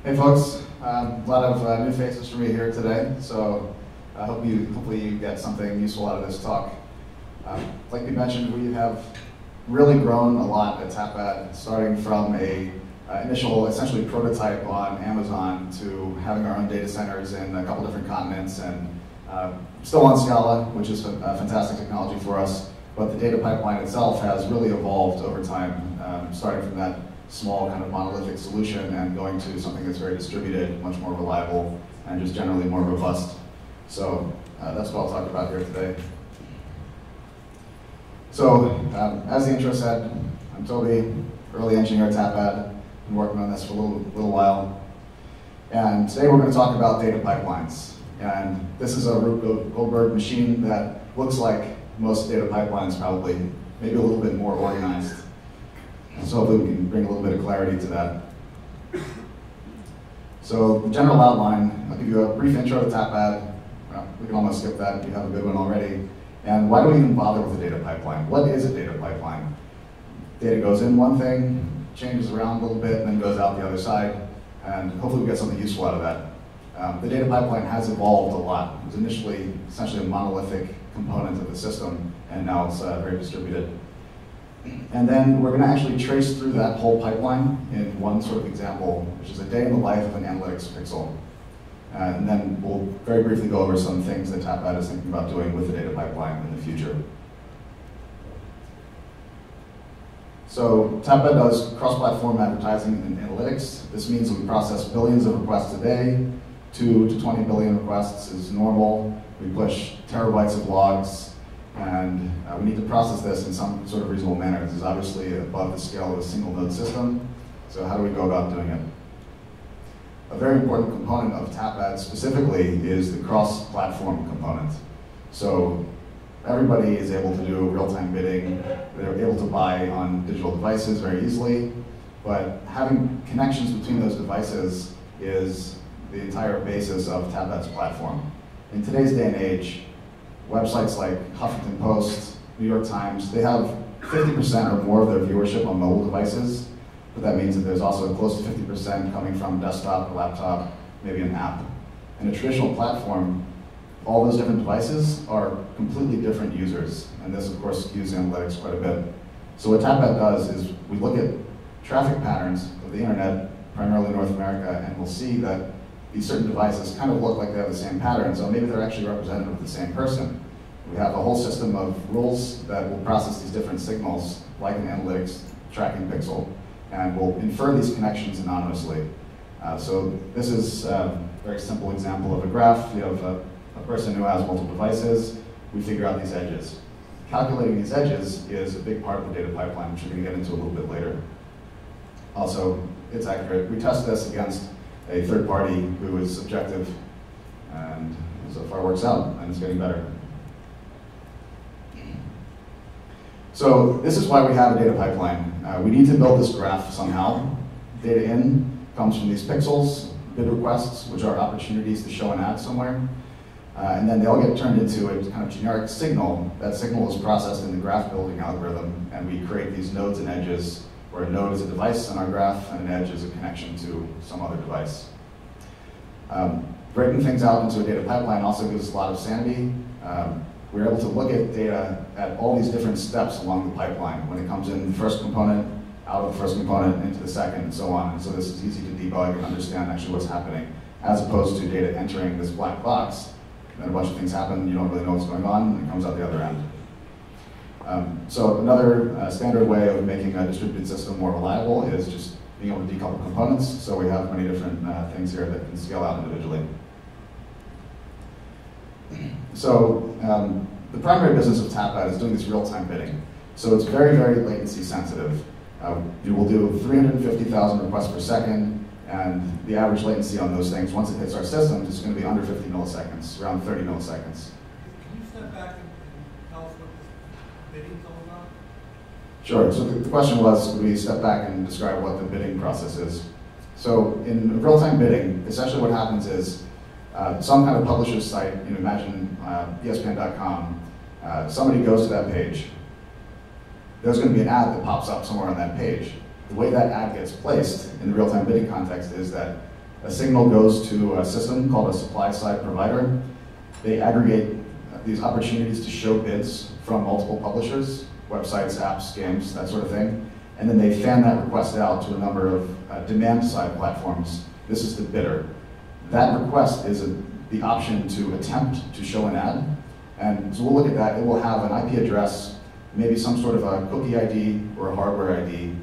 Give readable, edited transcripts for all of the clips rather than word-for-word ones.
Hey folks, a lot of new faces for me here today, so I hopefully you get something useful out of this talk. Like we mentioned, we have really grown a lot at Tapad, starting from a initial essentially prototype on Amazon to having our own data centers in a couple different continents and still on Scala, which is a fantastic technology for us, but the data pipeline itself has really evolved over time, starting from that small kind of monolithic solution and going to something that's very distributed, much more reliable, and just generally more robust. So that's what I'll talk about here today. So as the intro said, I'm Toby, early engineer at Tapad. Been working on this for a little while. And today we're going to talk about data pipelines. And this is a Rube Goldberg machine that looks like most data pipelines probably, maybe a little bit more organized. So hopefully we can bring a little bit of clarity to that. So the general outline, I'll give you a brief intro to Tapad. We can almost skip that if you have a good one already. And why do we even bother with a data pipeline? What is a data pipeline? Data goes in one thing, changes around a little bit, and then goes out the other side. And hopefully we get something useful out of that. The data pipeline has evolved a lot. It was initially essentially a monolithic component of the system, and now it's very distributed. And then we're going to actually trace through that whole pipeline in one sort of example, which is a day in the life of an analytics pixel. And then we'll very briefly go over some things that Tapad is thinking about doing with the data pipeline in the future. So Tapad does cross-platform advertising and analytics. This means we process billions of requests a day. 2 to 20 billion requests is normal. We push terabytes of logs. And we need to process this in some sort of reasonable manner. This is obviously above the scale of a single node system. So how do we go about doing it? A very important component of Tapad specifically is the cross-platform component. So everybody is able to do real-time bidding. They're able to buy on digital devices very easily. But having connections between those devices is the entire basis of Tapad's platform. In today's day and age, websites like Huffington Post, New York Times, they have 50% or more of their viewership on mobile devices, but that means that there's also close to 50% coming from desktop or laptop, maybe an app. In a traditional platform, all those different devices are completely different users, and this of course skews analytics quite a bit. So what Tapad does is we look at traffic patterns of the internet, primarily North America, and we'll see that these certain devices kind of look like they have the same pattern, so maybe they're actually representative of the same person. We have a whole system of rules that will process these different signals, like an analytics tracking pixel, and will infer these connections anonymously. So this is a very simple example of a graph. You have a person who has multiple devices. We figure out these edges. Calculating these edges is a big part of the data pipeline, which we're going to get into a little bit later. Also, it's accurate. We test this against a third party who is objective, and so far works out, and it's getting better. So this is why we have a data pipeline. We need to build this graph somehow. Data in comes from these pixels, bid requests, which are opportunities to show an ad somewhere, and then they all get turned into a kind of generic signal. That signal is processed in the graph building algorithm, and we create these nodes and edges, where a node is a device on our graph, and an edge is a connection to some other device. Breaking things out into a data pipeline also gives us a lot of sanity. We're able to look at data at all these different steps along the pipeline. When it comes in the first component, out of the first component, into the second, and so on. And so this is easy to debug and understand actually what's happening, as opposed to data entering this black box, and then a bunch of things happen, you don't really know what's going on, and it comes out the other end. So another standard way of making a distributed system more reliable is just being able to decouple components. So we have many different things here that can scale out individually. So the primary business of Tapad is doing this real-time bidding. So it's very, very latency sensitive. You will do 350,000 requests per second, and the average latency on those things, once it hits our systems, is going to be under 50 milliseconds, around 30 milliseconds. Can you step back and tell us what this bidding is all about? Sure. So the question was, could we step back and describe what the bidding process is? So in real-time bidding, essentially what happens is some kind of publisher's site, imagine ESPN.com, somebody goes to that page. There's going to be an ad that pops up somewhere on that page. The way that ad gets placed in the real-time bidding context is that A signal goes to a system called a supply-side provider. They aggregate these opportunities to show bids from multiple publishers, websites, apps, games, that sort of thing. And then they fan that request out to a number of demand-side platforms. This is the bidder. That request is the option to attempt to show an ad. And so we'll look at that. It will have an IP address, maybe some sort of a cookie ID or a hardware ID.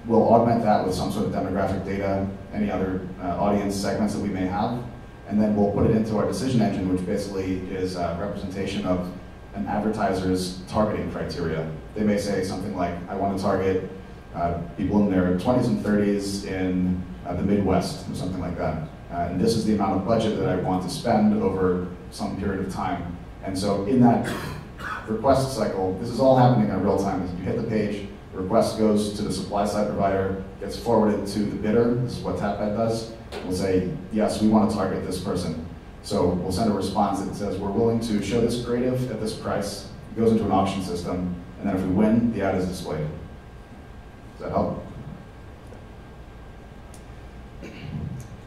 We'll augment that with some sort of demographic data, any other audience segments that we may have. And then we'll put it into our decision engine, which basically is a representation of an advertiser's targeting criteria. They may say something like, I want to target people in their 20s and 30s in the Midwest, or something like that. And this is the amount of budget that I want to spend over some period of time. And so in that request cycle, this is all happening in real time. As you hit the page, the request goes to the supply-side provider, gets forwarded to the bidder. This is what Tapad does. We'll say, yes, we want to target this person. So we'll send a response that says, we're willing to show this creative at this price. It goes into an auction system, and then if we win, the ad is displayed. Does that help?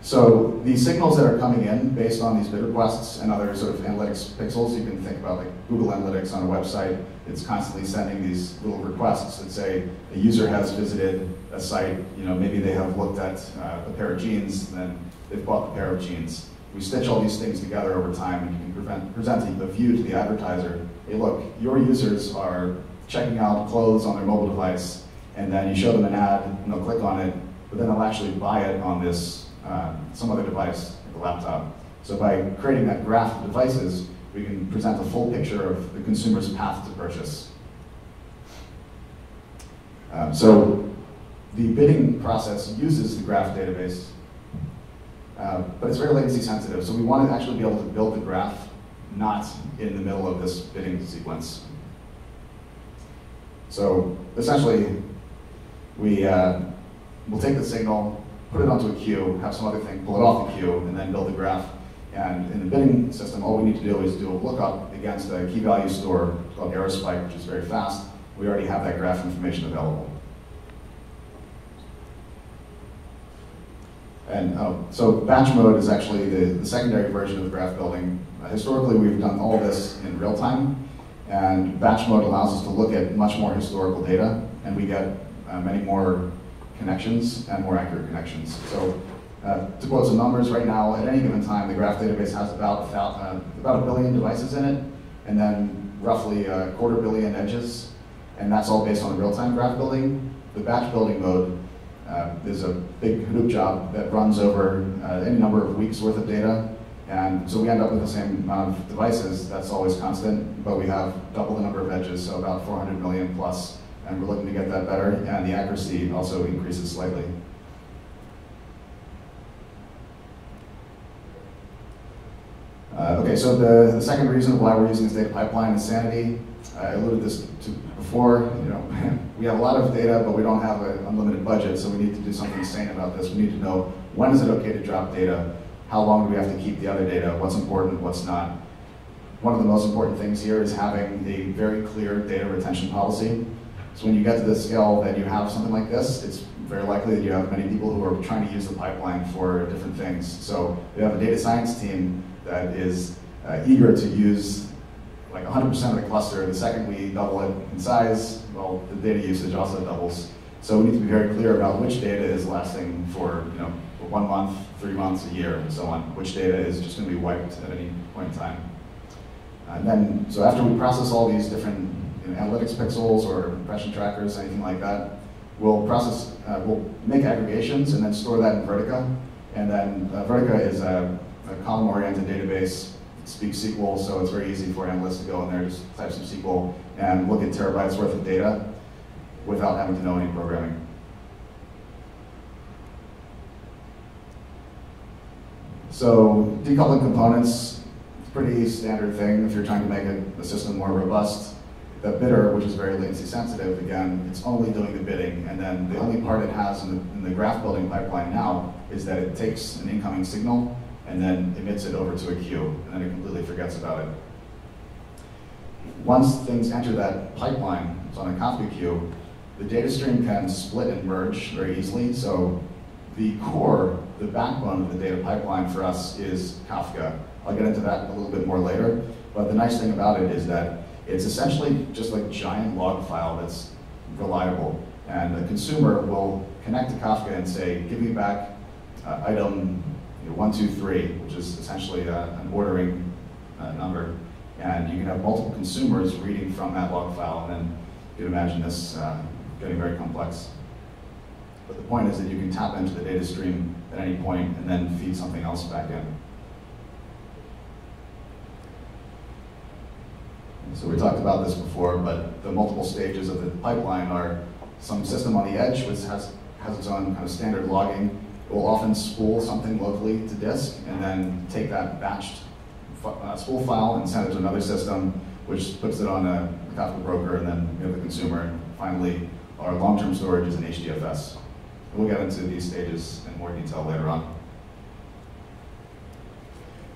So the signals that are coming in based on these bid requests and other sort of analytics pixels, you can think about like Google Analytics on a website. It's constantly sending these little requests that say a user has visited a site, maybe they have looked at a pair of jeans, and then they've bought the pair of jeans. We stitch all these things together over time, and you can present a view to the advertiser. Hey, look, your users are checking out clothes on their mobile device, and then you show them an ad, and they'll click on it, but then they'll actually buy it on this some other device, like a laptop. So by creating that graph of devices, we can present a full picture of the consumer's path to purchase. So the bidding process uses the graph database, but it's very latency sensitive. So we want to actually be able to build the graph not in the middle of this bidding sequence. So essentially, we'll take the signal, put it onto a queue, have some other thing, pull it off the queue, and then build the graph. And in the bidding system, all we need to do is do a lookup against a key value store called Aerospike, which is very fast. We already have that graph information available. And so batch mode is actually the secondary version of the graph building. Historically, we've done all this in real time, and batch mode allows us to look at much more historical data, and we get many more connections and more accurate connections. So to quote some numbers, right now, at any given time, the graph database has about 1 billion devices in it, and then roughly 250 million edges, and that's all based on real-time graph building. The batch building mode is a big Hadoop job that runs over any number of weeks worth of data, and so we end up with the same amount of devices. That's always constant, but we have double the number of edges, so about 400 million plus. And we're looking to get that better, and the accuracy also increases slightly. Okay, so the second reason why we're using this data pipeline is Sanity. I alluded this to before. We have a lot of data, but we don't have an unlimited budget, so we need to do something sane about this. We need to know, when is it okay to drop data? How long do we have to keep the other data? What's important, what's not? One of the most important things here is having a very clear data retention policy. So when you get to the scale that you have something like this, it's very likely that you have many people who are trying to use the pipeline for different things. So we have a data science team that is eager to use like 100% of the cluster. The second we double it in size, well, the data usage also doubles. So we need to be very clear about which data is lasting for, for 1 month, 3 months, a year, and so on. Which data is just going to be wiped at any point in time. And then, so after we process all these different analytics pixels or impression trackers, anything like that, we'll make aggregations and then store that in Vertica. And then Vertica is a column-oriented database. It speaks SQL, so it's very easy for analysts to go in there, just type some SQL and look at terabytes worth of data without having to know any programming. So decoupling components, it's a pretty standard thing if you're trying to make a system more robust. The bidder, which is very latency sensitive, again, it's only doing the bidding, and then the only part it has in the graph building pipeline now is that it takes an incoming signal and then emits it over to a queue, and then it completely forgets about it. Once things enter that pipeline, it's on a Kafka queue, the data stream can split and merge very easily. So the core, the backbone of the data pipeline for us is Kafka. I'll get into that a little bit more later, but the nice thing about it is that it's essentially just like a giant log file that's reliable. And a consumer will connect to Kafka and say, give me back item 123, which is essentially an ordering number. And you can have multiple consumers reading from that log file, and then you can imagine this getting very complex. But the point is that you can tap into the data stream at any point and then feed something else back in. So we talked about this before, but the multiple stages of the pipeline are some system on the edge, which has its own kind of standard logging. It will often spool something locally to disk, and then take that batched spool file and send it to another system, which puts it on a Kafka broker, and then you have the consumer. And finally, our long-term storage is in HDFS. We'll get into these stages in more detail later on.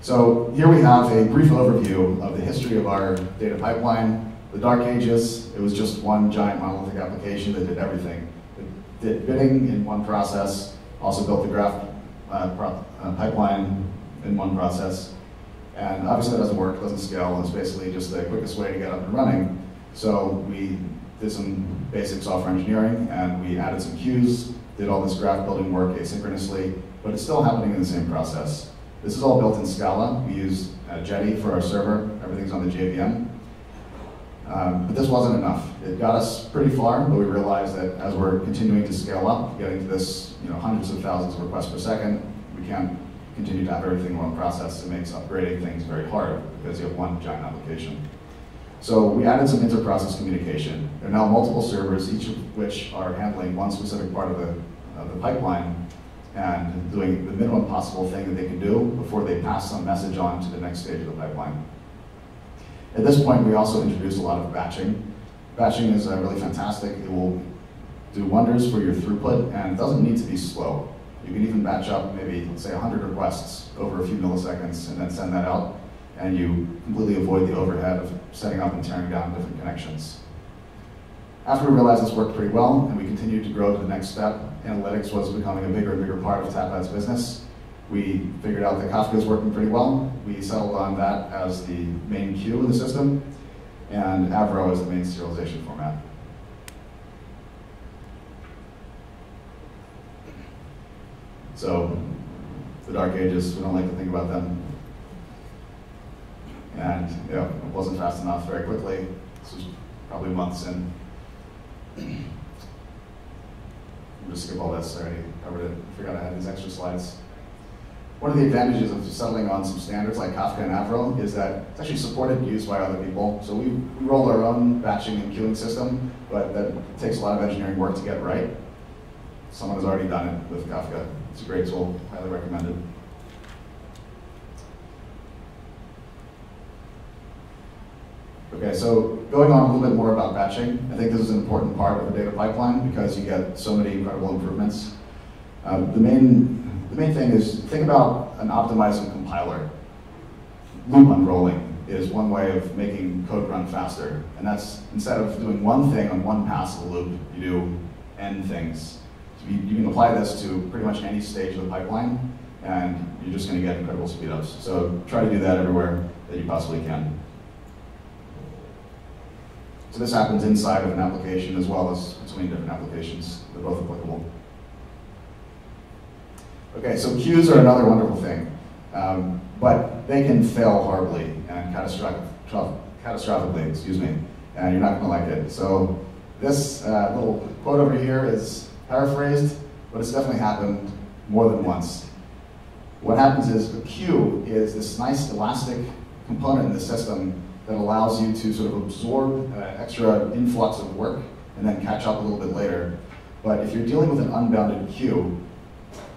So here we have a brief overview of the history of our data pipeline. The Dark Ages, it was just one giant monolithic application that did everything. It did bidding in one process, also built the graph pipeline in one process. And obviously that doesn't work, doesn't scale. It's basically just the quickest way to get up and running. So we did some basic software engineering, and we added some queues, did all this graph building work asynchronously, but it's still happening in the same process. This is all built in Scala. We use Jetty for our server. Everything's on the JVM. But this wasn't enough. It got us pretty far, but we realized that as we're continuing to scale up, getting to this hundreds of thousands of requests per second, we can't continue to have everything in one process. It makes upgrading things very hard because you have one giant application. So we added some inter-process communication. There are now multiple servers, each of which are handling one specific part of the pipeline and doing the minimum possible thing that they can do before they pass some message on to the next stage of the pipeline. At this point, we also introduced a lot of batching. Batching is really fantastic. It will do wonders for your throughput, and it doesn't need to be slow. You can even batch up maybe, let's say, 100 requests over a few milliseconds and then send that out, and you completely avoid the overhead of setting up and tearing down different connections. After we realized this worked pretty well, and we continued to grow to the next step, analytics was becoming a bigger and bigger part of Tapad's business. We figured out that Kafka is working pretty well. We settled on that as the main queue in the system, and Avro is the main serialization format. So, the Dark Ages, we don't like to think about them. And it wasn't fast enough very quickly. This was probably months in. I'll just skip all this, I already covered it. I forgot I had these extra slides. One of the advantages of settling on some standards like Kafka and Avro is that it's actually supported and used by other people. So we rolled our own batching and queuing system, but that takes a lot of engineering work to get right. Someone has already done it with Kafka. It's a great tool, highly recommended. Okay, so going on a little bit more about batching, I think this is an important part of the data pipeline because you get so many incredible improvements. The main thing is, think about an optimizing compiler. Loop unrolling is one way of making code run faster. And that's, instead of doing one thing on one pass of the loop, you do n things. So you can apply this to pretty much any stage of the pipeline, and you're just going to get incredible speedups. So try to do that everywhere that you possibly can. So this happens inside of an application as well as between different applications. They're both applicable. Okay, so queues are another wonderful thing, but they can fail horribly and catastrophically, excuse me, and you're not going to like it. So this little quote over here is paraphrased, but it's definitely happened more than once. What happens is a queue is this nice elastic component in the system that allows you to sort of absorb extra influx of work and then catch up a little bit later. But if you're dealing with an unbounded queue,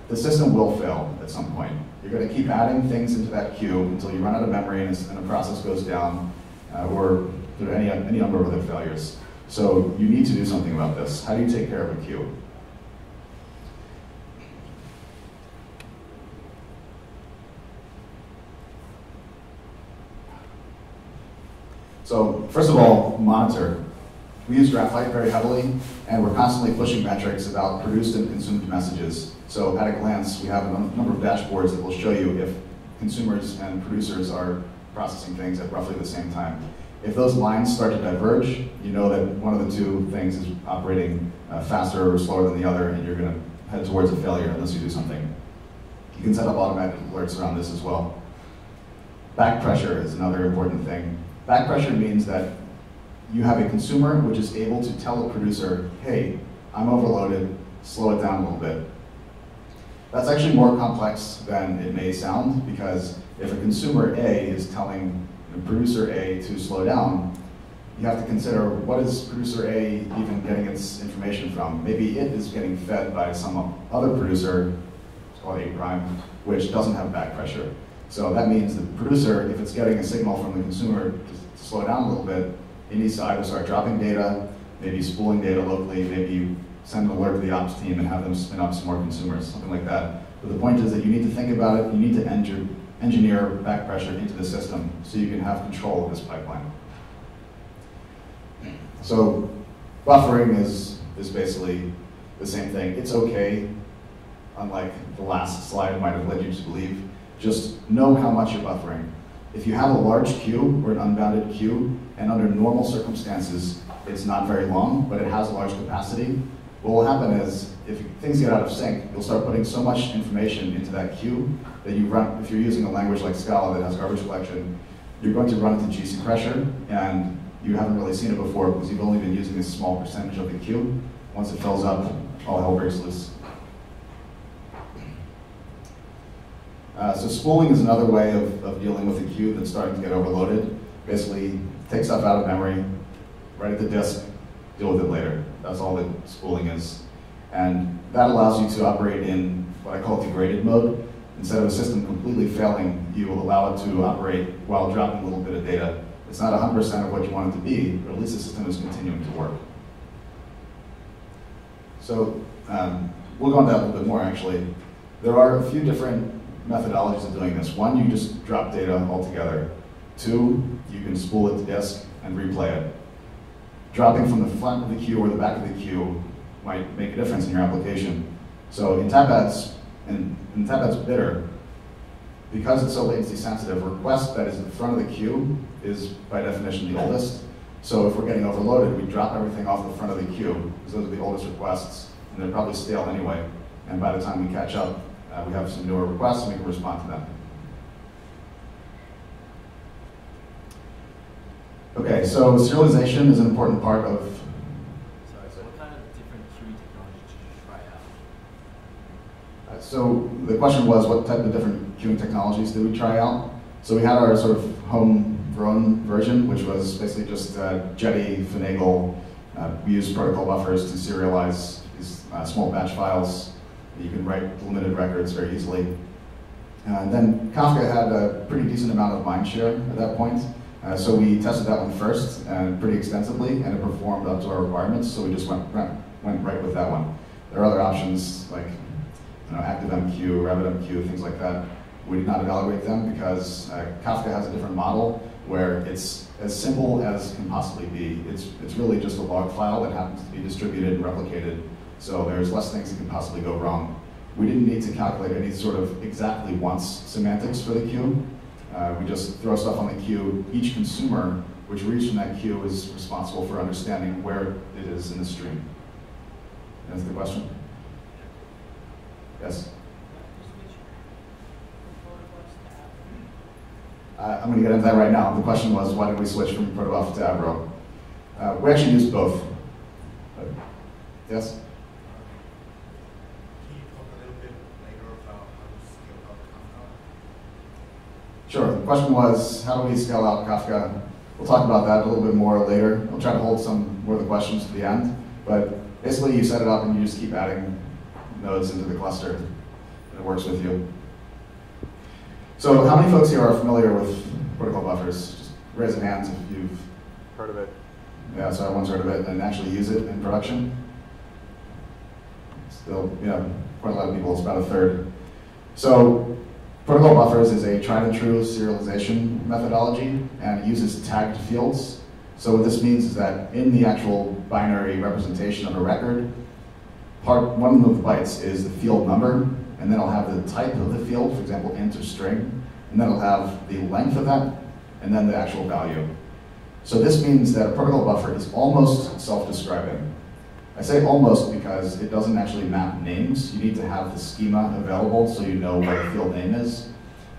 the system will fail at some point. You're going to keep adding things into that queue until you run out of memory and the process goes down, or there are any number of other failures. So you need to do something about this. How do you take care of a queue? So first of all, monitor. We use Graphite very heavily, and we're constantly pushing metrics about produced and consumed messages. So at a glance, we have a number of dashboards that will show you if consumers and producers are processing things at roughly the same time. If those lines start to diverge, you know that one of the two things is operating faster or slower than the other, and you're going to head towards a failure unless you do something. You can set up automatic alerts around this as well. Back pressure is another important thing. Back pressure means that you have a consumer which is able to tell a producer, hey, I'm overloaded, slow it down a little bit. That's actually more complex than it may sound, because if a consumer A is telling producer A to slow down, you have to consider, what is producer A even getting its information from? Maybe it is getting fed by some other producer, it's called A prime, which doesn't have back pressure. So that means the producer, if it's getting a signal from the consumer to slow down a little bit, it needs to either start dropping data, maybe spooling data locally, maybe send an alert to the ops team and have them spin up some more consumers, something like that. But the point is that you need to think about it, you need to engineer back pressure into the system so you can have control of this pipeline. So buffering is basically the same thing. It's okay, unlike the last slide might have led you to believe. Just know how much you're buffering. If you have a large queue or an unbounded queue, and under normal circumstances, it's not very long, but it has a large capacity, what will happen is, if things get out of sync, you'll start putting so much information into that queue that you run, if you're using a language like Scala that has garbage collection, you're going to run into GC pressure, and you haven't really seen it before because you've only been using a small percentage of the queue. Once it fills up, all hell breaks loose. So spooling is another way of dealing with a queue that's starting to get overloaded. Basically, take stuff out of memory, write it to disk, deal with it later. That's all that spooling is. And that allows you to operate in what I call degraded mode. Instead of a system completely failing, you will allow it to operate while dropping a little bit of data. It's not 100% of what you want it to be, but at least the system is continuing to work. So we'll go into that a little bit more, actually. There are a few different methodologies of doing this. One, you just drop data altogether. Two, you can spool it to disk and replay it. Dropping from the front of the queue or the back of the queue might make a difference in your application. So in Tapad's bidder, because it's so latency sensitive, request that is in front of the queue is by definition the oldest. So if we're getting overloaded, we drop everything off the front of the queue, because those are the oldest requests, and they're probably stale anyway. And by the time we catch up, we have some newer requests and we can respond to them. Okay, so serialization is an important part of. Sorry, so what kind of different queuing technologies did you try out? So the question was, what type of different queuing technologies did we try out? So we had our sort of homegrown version, which was basically just Jetty, Finagle. We used protocol buffers to serialize these small batch files. You can write limited records very easily. And then Kafka had a pretty decent amount of mindshare at that point. So we tested that one first, pretty extensively, and it performed up to our requirements, so we just went right with that one. There are other options like ActiveMQ, RabbitMQ, things like that. We did not evaluate them because Kafka has a different model where it's as simple as can possibly be. It's really just a log file that happens to be distributed and replicated, so there's less things that can possibly go wrong. We didn't need to calculate any sort of exactly once semantics for the queue. We just throw stuff on the queue. Each consumer which reads from that queue is responsible for understanding where it is in the stream. That's the question? Yes? I'm going to get into that right now. The question was, why did we switch from Protobuf to Avro? We actually used both. Yes? Sure. The question was, how do we scale out Kafka? We'll talk about that a little bit more later. I'll try to hold some more of the questions to the end. But basically, you set it up and you just keep adding nodes into the cluster, and it works with you. So how many folks here are familiar with protocol buffers? Just raise your hands if you've heard of it. Yeah, so everyone's heard of it and actually use it in production. Still, quite a lot of people, it's about a third. So protocol buffers is a tried and true serialization methodology, and it uses tagged fields. So what this means is that in the actual binary representation of a record, one of the bytes is the field number, and then it'll have the type of the field, for example, int or string, and then it'll have the length of that, and then the actual value. So this means that a protocol buffer is almost self-describing. I say almost because it doesn't actually map names. You need to have the schema available so you know what a field name is.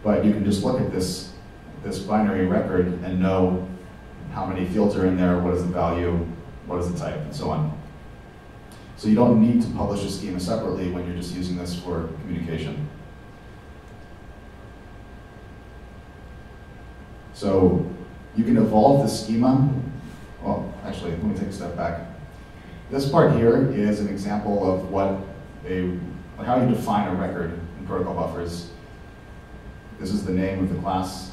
But you can just look at this binary record and know how many fields are in there, what is the value, what is the type, and so on. So you don't need to publish a schema separately when you're just using this for communication. So you can evolve the schema. Well, actually, let me take a step back. This part here is an example of how you define a record in protocol buffers. This is the name of the class.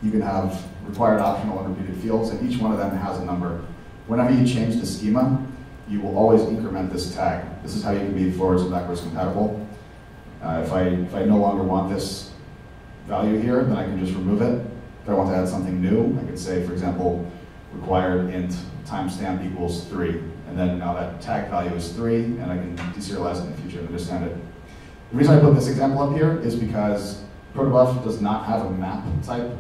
You can have required, optional, and repeated fields, and each one of them has a number. Whenever you change the schema, you will always increment this tag. This is how you can be forwards and backwards compatible. If I no longer want this value here, then I can just remove it. If I want to add something new, I could say, for example, required int timestamp equals 3. And then now that tag value is 3, and I can deserialize it in the future and understand it. The reason I put this example up here is because protobuf does not have a map type.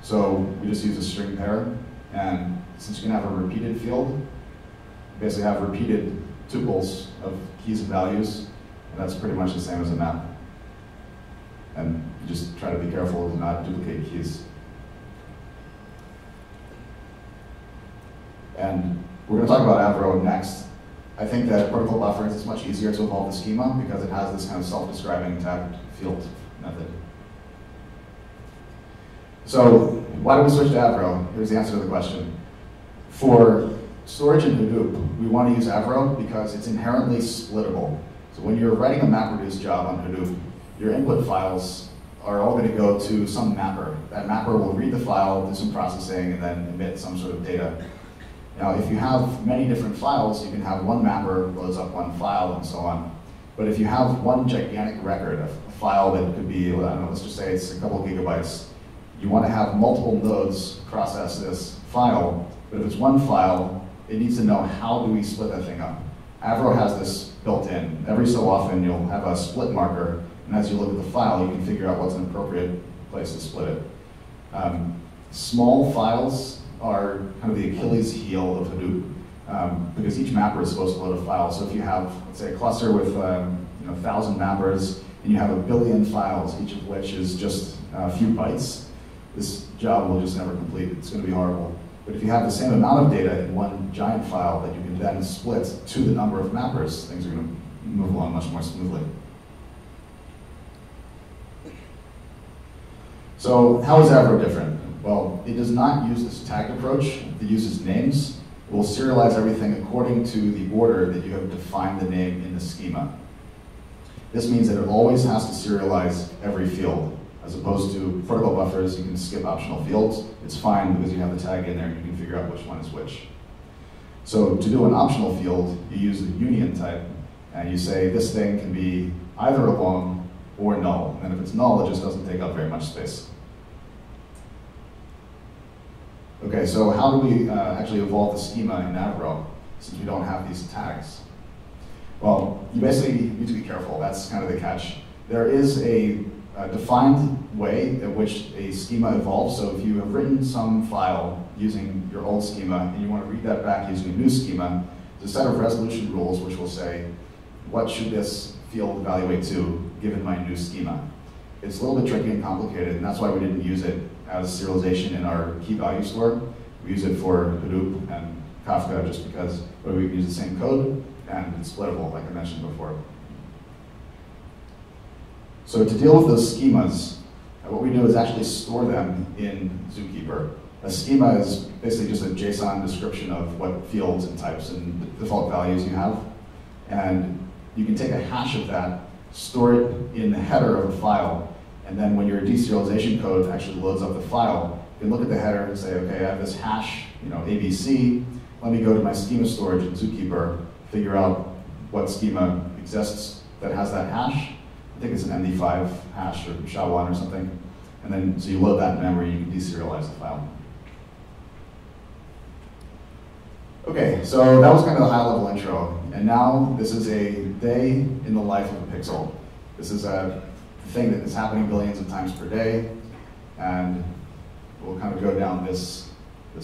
So we just use a string pair. And since you can have a repeated field, you basically have repeated tuples of keys and values. And that's pretty much the same as a map. And you just try to be careful to not duplicate keys. And we're going to talk about Avro next. I think that protocol buffers is much easier to evolve the schema because it has this kind of self-describing tagged field method. So why do we switch to Avro? Here's the answer to the question. For storage in Hadoop, we want to use Avro because it's inherently splittable. So when you're writing a MapReduce job on Hadoop, your input files are all going to go to some mapper. That mapper will read the file, do some processing, and then emit some sort of data. Now, if you have many different files, you can have one mapper loads up one file and so on. But if you have one gigantic record, a file that could be, I don't know, let's just say it's a couple of gigabytes, you want to have multiple nodes process this file, but if it's one file, it needs to know how do we split that thing up. Avro has this built in. Every so often, you'll have a split marker, and as you look at the file, you can figure out what's an appropriate place to split it. Small files are kind of the Achilles heel of Hadoop, because each mapper is supposed to load a file. So if you have, let's say, a cluster with 1,000 mappers, and you have 1 billion files, each of which is just a few bytes, this job will just never complete. It's going to be horrible. But if you have the same amount of data in one giant file that you can then split to the number of mappers, things are going to move along much more smoothly. So how is Avro different? Well, it does not use this tagged approach. It uses names. It will serialize everything according to the order that you have defined the name in the schema. This means that it always has to serialize every field. As opposed to protocol buffers, you can skip optional fields. It's fine because you have the tag in there and you can figure out which one is which. So to do an optional field, you use the union type, and you say this thing can be either a long or null. And if it's null, it just doesn't take up very much space. Okay, so how do we actually evolve the schema in Avro since we don't have these tags? Well, you basically need to be careful. That's kind of the catch. There is a defined way in which a schema evolves. So if you have written some file using your old schema and you want to read that back using a new schema, there's a set of resolution rules which will say, what should this field evaluate to given my new schema? It's a little bit tricky and complicated, and that's why we didn't use it as serialization in our key value store. We use it for Hadoop and Kafka just because we can use the same code and it's splittable, like I mentioned before. So to deal with those schemas, what we do is actually store them in Zookeeper. A schema is basically just a JSON description of what fields and types and default values you have. And you can take a hash of that, store it in the header of a file, and then when your deserialization code actually loads up the file, you can look at the header and say, okay, I have this hash, ABC. Let me go to my schema storage in Zookeeper, figure out what schema exists that has that hash. I think it's an MD5 hash or SHA-1 or something. And then, so you load that in memory, you can deserialize the file. Okay, so that was kind of the high-level intro, and now this is a day in the life of a pixel. This is a thing that is happening billions of times per day, and we'll kind of go down this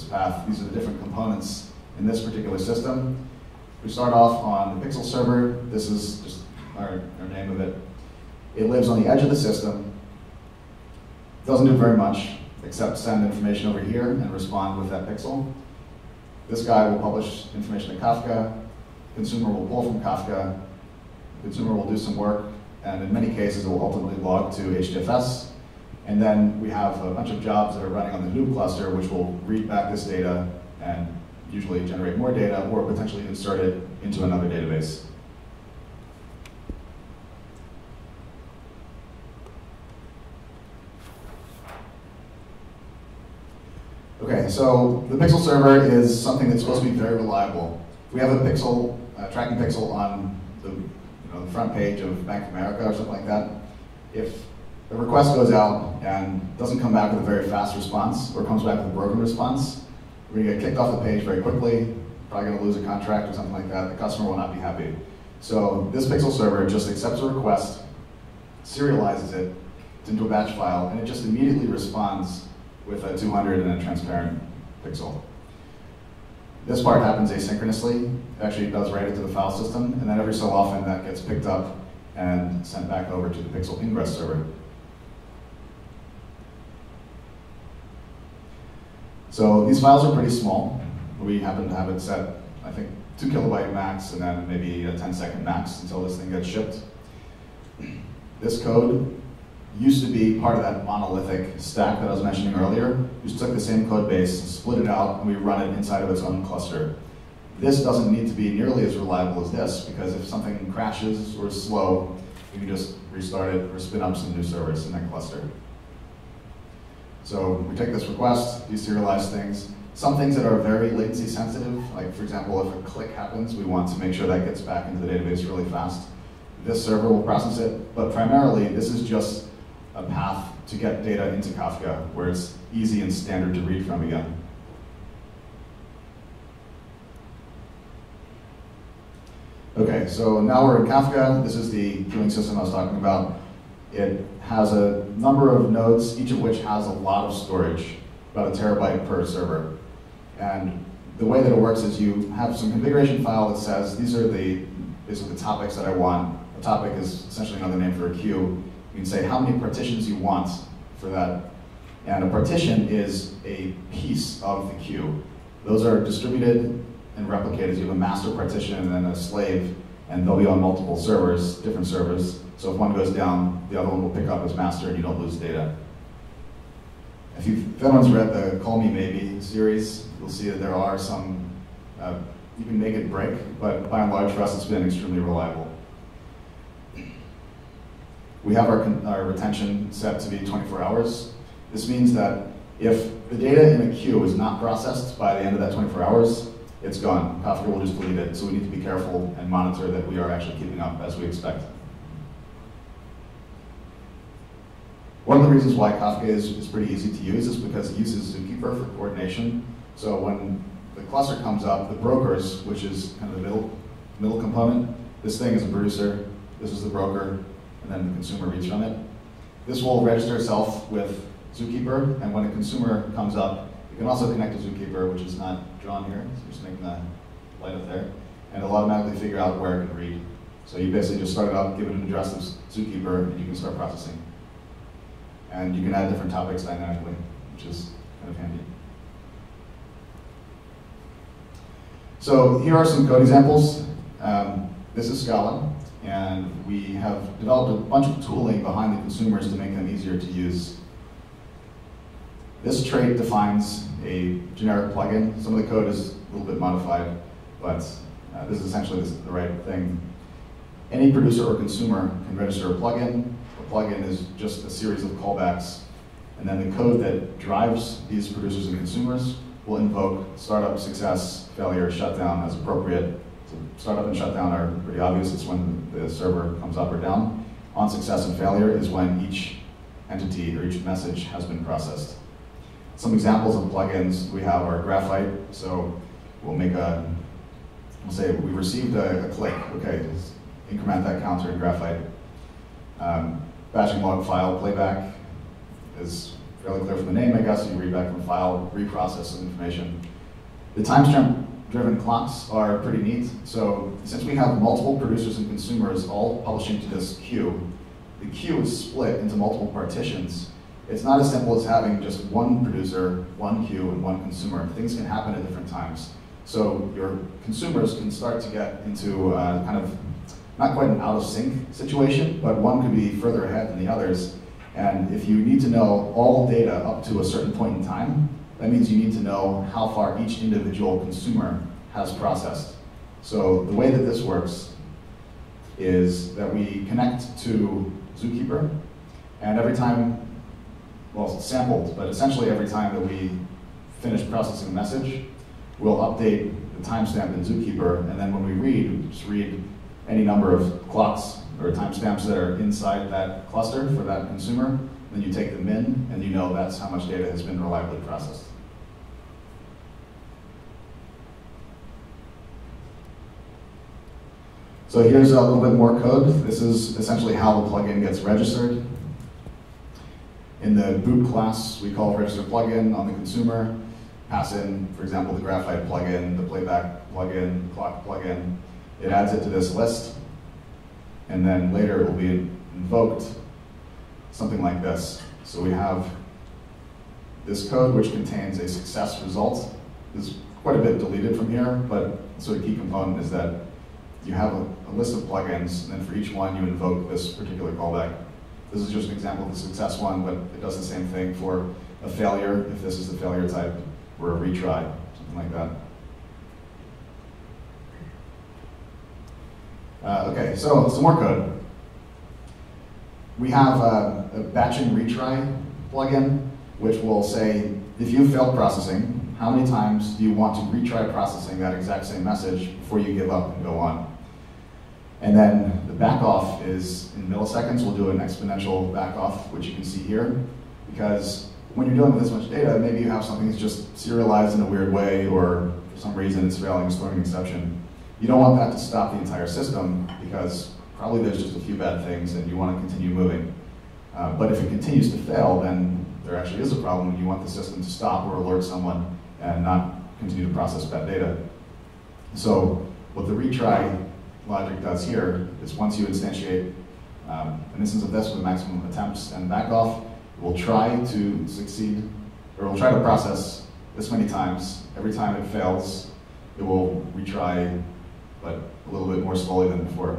path. These are the different components in this particular system. We start off on the pixel server. This is just our name of it. It lives on the edge of the system. Doesn't do very much except send information over here and respond with that pixel. This guy will publish information to Kafka. Consumer will pull from Kafka. Consumer will do some work, and in many cases it will ultimately log to HDFS. And then we have a bunch of jobs that are running on the Hadoop cluster, which will read back this data and usually generate more data, or potentially insert it into another database. Okay, so the pixel server is something that's supposed to be very reliable. If we have a pixel, tracking pixel on the front page of Bank of America or something like that, if a request goes out and doesn't come back with a very fast response, or comes back with a broken response, we're going to get kicked off the page very quickly, probably going to lose a contract or something like that. The customer will not be happy. So this pixel server just accepts a request, serializes it into a batch file, and it just immediately responds with a 200 and a transparent pixel. This part happens asynchronously. It actually does write it to the file system, and then every so often that gets picked up and sent back over to the pixel ingress server. So these files are pretty small. We happen to have it set, I think, 2 kilobyte max, and then maybe a 10-second max until this thing gets shipped. This code used to be part of that monolithic stack that I was mentioning earlier. We just took the same code base, split it out, and we run it inside of its own cluster. This doesn't need to be nearly as reliable as this, because if something crashes or is slow, you can just restart it or spin up some new servers in that cluster. So we take this request, deserialize things. Some things that are very latency sensitive, like for example, if a click happens, we want to make sure that gets back into the database really fast. This server will process it, but primarily this is just a path to get data into Kafka, where it's easy and standard to read from again. Okay, so now we're in Kafka. This is the queuing system I was talking about. It has a number of nodes, each of which has a lot of storage, about 1 terabyte per server. And the way that it works is you have some configuration file that says, these are the topics that I want. A topic is essentially another name for a queue. You can say how many partitions you want for that. And a partition is a piece of the queue. Those are distributed and replicated. You have a master partition and then a slave, and they'll be on multiple servers, different servers. So if one goes down, the other one will pick up as master and you don't lose data. If anyone's read the Call Me Maybe series, you'll see that there are some, you can make it break, but by and large for us it's been extremely reliable. We have our retention set to be 24 hours. This means that if the data in a queue is not processed by the end of that 24 hours, it's gone. Kafka will just delete it, so we need to be careful and monitor that we are actually keeping up as we expect. One of the reasons why Kafka is pretty easy to use is because it uses Zookeeper for coordination. So when the cluster comes up, the brokers, which is kind of the middle component, this thing is a producer, this is the broker, and then the consumer reads from it. This will register itself with Zookeeper, and when a consumer comes up, you can also connect to Zookeeper, which is not drawn here, so just making that light up there, and it'll automatically figure out where it can read. So you basically just start it up, give it an address of Zookeeper, and you can start processing. And you can add different topics dynamically, which is kind of handy. So here are some code examples. This is Scala, and we have developed a bunch of tooling behind the consumers to make them easier to use. This trait defines a generic plugin. Some of the code is a little bit modified, but this is essentially the right thing. Any producer or consumer can register a plugin. A plugin is just a series of callbacks, and then the code that drives these producers and consumers will invoke startup, success, failure, shutdown as appropriate. So startup and shutdown are pretty obvious. It's when the server comes up or down. On success and failure is when each entity or each message has been processed. Some examples of plugins we have are Graphite. So we'll make a we'll say we received a click. Okay, just increment that counter in Graphite. Batching log file playback is fairly clear from the name, I guess. You read back from file, reprocess some information. The timestamp-driven clocks are pretty neat. So since we have multiple producers and consumers all publishing to this queue, the queue is split into multiple partitions. It's not as simple as having just one producer, one queue, and one consumer. Things can happen at different times. So your consumers can start to get into kind of not quite an out of sync situation, but one could be further ahead than the others. And if you need to know all data up to a certain point in time, that means you need to know how far each individual consumer has processed. So the way that this works is that we connect to Zookeeper, and every time, well, it's sampled, but essentially every time that we finish processing a message, we'll update the timestamp in Zookeeper, and then when we read, we just read any number of clocks or timestamps that are inside that cluster for that consumer. Then you take the min, and you know that's how much data has been reliably processed. So here's a little bit more code. This is essentially how the plugin gets registered. In the boot class, we call register plugin on the consumer, pass in, for example, the Graphite plugin, the playback plugin, clock plugin. It adds it to this list, and then later it will be invoked, something like this. So we have this code which contains a success result. There's quite a bit deleted from here, but sort of key component is that you have a list of plugins, and then for each one you invoke this particular callback. This is just an example of the success one, but it does the same thing for a failure, if this is the failure type, or a retry, something like that. Okay, so some more code. We have a batching retry plugin, which will say, if you failed processing, how many times do you want to retry processing that exact same message before you give up and go on? And then the back off is in milliseconds. We'll do an exponential back off, which you can see here, because when you're dealing with this much data, maybe you have something that's just serialized in a weird way, or for some reason it's failing, it's throwing an exception. You don't want that to stop the entire system, because probably there's just a few bad things and you want to continue moving. But if it continues to fail, then there actually is a problem, and you want the system to stop or alert someone and not continue to process bad data. So what the retry logic does here is once you instantiate an instance of this with maximum attempts and back off, it will try to succeed, or it will try to process this many times. Every time it fails, it will retry, but a little bit more slowly than before.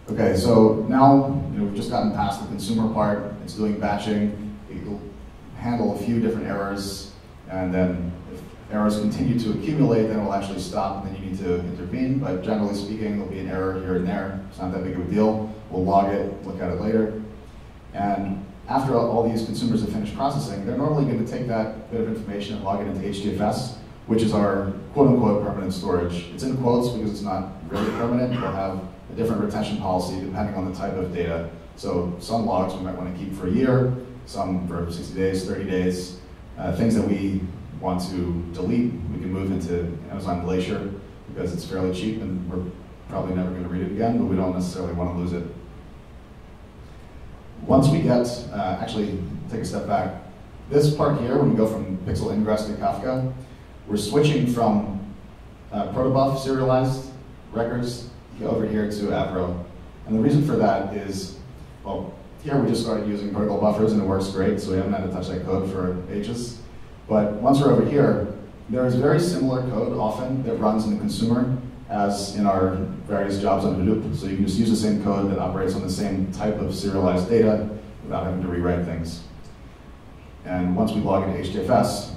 Okay, so now we've just gotten past the consumer part. It's doing batching. It'll handle a few different errors, and then if errors continue to accumulate, then it will actually stop, and then you need to intervene. But generally speaking, there'll be an error here and there. It's not that big of a deal. We'll log it, look at it later. And after all these consumers have finished processing, they're normally going to take that bit of information and log it into HDFS, which is our quote-unquote permanent storage. It's in quotes because it's not really permanent. We'll have a different retention policy depending on the type of data. So some logs we might want to keep for a year, some for 60 days, 30 days. Things that we want to delete, we can move into Amazon Glacier because it's fairly cheap and we're probably never going to read it again, but we don't necessarily want to lose it. Once we get, actually take a step back, this part here, when we go from pixel ingress to Kafka, we're switching from protobuf serialized records over here to Avro. And the reason for that is, well, here we just started using protocol buffers and it works great, so we haven't had to touch that code for ages. But once we're over here, there is very similar code often that runs in the consumer as in our various jobs on Hadoop. So you can just use the same code that operates on the same type of serialized data without having to rewrite things. And once we log into HDFS,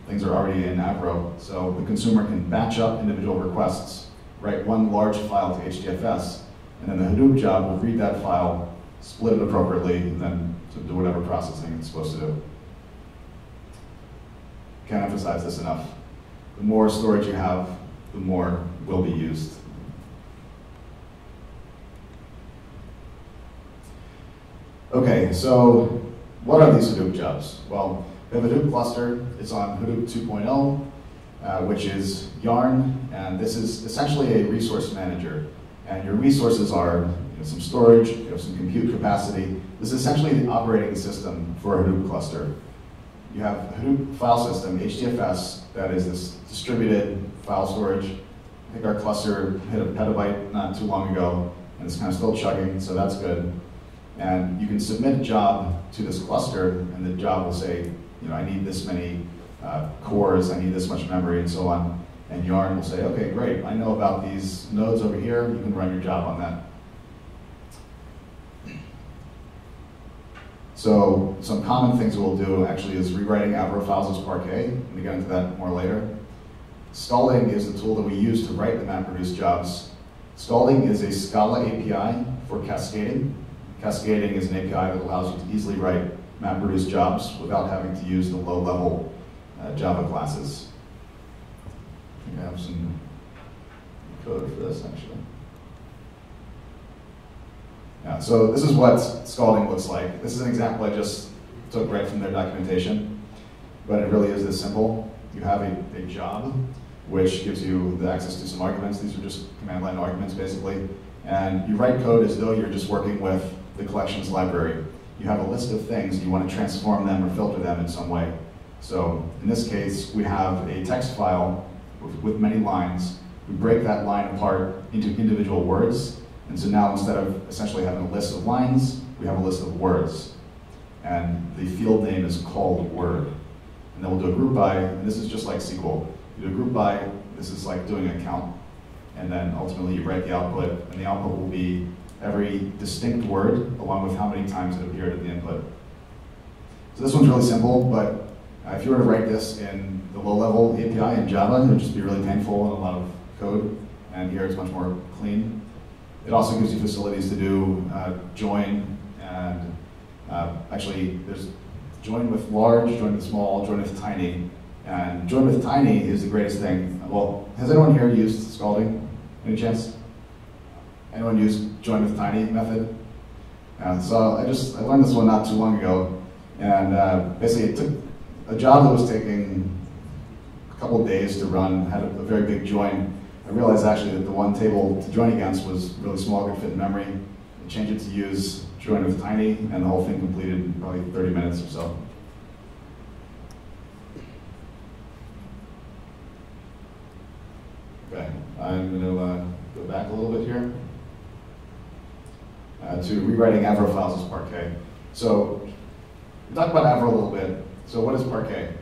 things are already in Avro. So the consumer can batch up individual requests, write one large file to HDFS, and then the Hadoop job will read that file, split it appropriately, and then do whatever processing it's supposed to do. Can't emphasize this enough. The more storage you have, the more will be used. Okay, so what are these Hadoop jobs? Well, We have a Hadoop cluster. It's on Hadoop 2.0, which is Yarn, and this is essentially a resource manager. And your resources are some storage, you have some compute capacity. This is essentially the operating system for a Hadoop cluster. You have a Hadoop file system, HDFS, that is this distributed file storage. I think our cluster hit a petabyte not too long ago, and it's kind of still chugging, so that's good. And you can submit a job to this cluster, and the job will say, I need this many cores, I need this much memory, and so on. And Yarn will say, okay, great, I know about these nodes over here, you can run your job on that. So some common things we'll do actually is rewriting Avro files as Parquet, and we'll get into that more later. Scalding is the tool that we use to write the MapReduce jobs. Scalding is a Scala API for cascading. Cascading is an API that allows you to easily write MapReduce jobs without having to use the low-level Java classes. I think I have some code for this, actually. Yeah, so this is what Scalding looks like. This is an example I just took right from their documentation, but it really is this simple. You have a job, which gives you the access to some arguments. These are just command line arguments, basically. And you write code as though you're just working with the collections library. You have a list of things, you want to transform them or filter them in some way. So in this case, we have a text file with many lines. We break that line apart into individual words. And so now instead of essentially having a list of lines, we have a list of words. And the field name is called word. And then we'll do a group by, and this is just like SQL. You do a group by, this is like doing a count. And then ultimately you write the output, and the output will be every distinct word along with how many times it appeared at the input. So this one's really simple, but if you were to write this in the low-level API in Java, it would just be really painful and a lot of code. And here it's much more clean. It also gives you facilities to do join, and actually there's join with large, join with small, join with tiny. And join with tiny is the greatest thing. Well, has anyone here used Scalding? Any chance? Anyone used join with tiny method? So I learned this one not too long ago, and basically it took a job that was taking a couple of days to run, had a very big join. I realized actually that the one table to join against was really small, could fit in memory. I changed it to use join with tiny, and the whole thing completed in probably 30 minutes or so. Okay, I'm going to go back a little bit here to rewriting Avro files as Parquet. So we talked about Avro a little bit. So what is Parquet?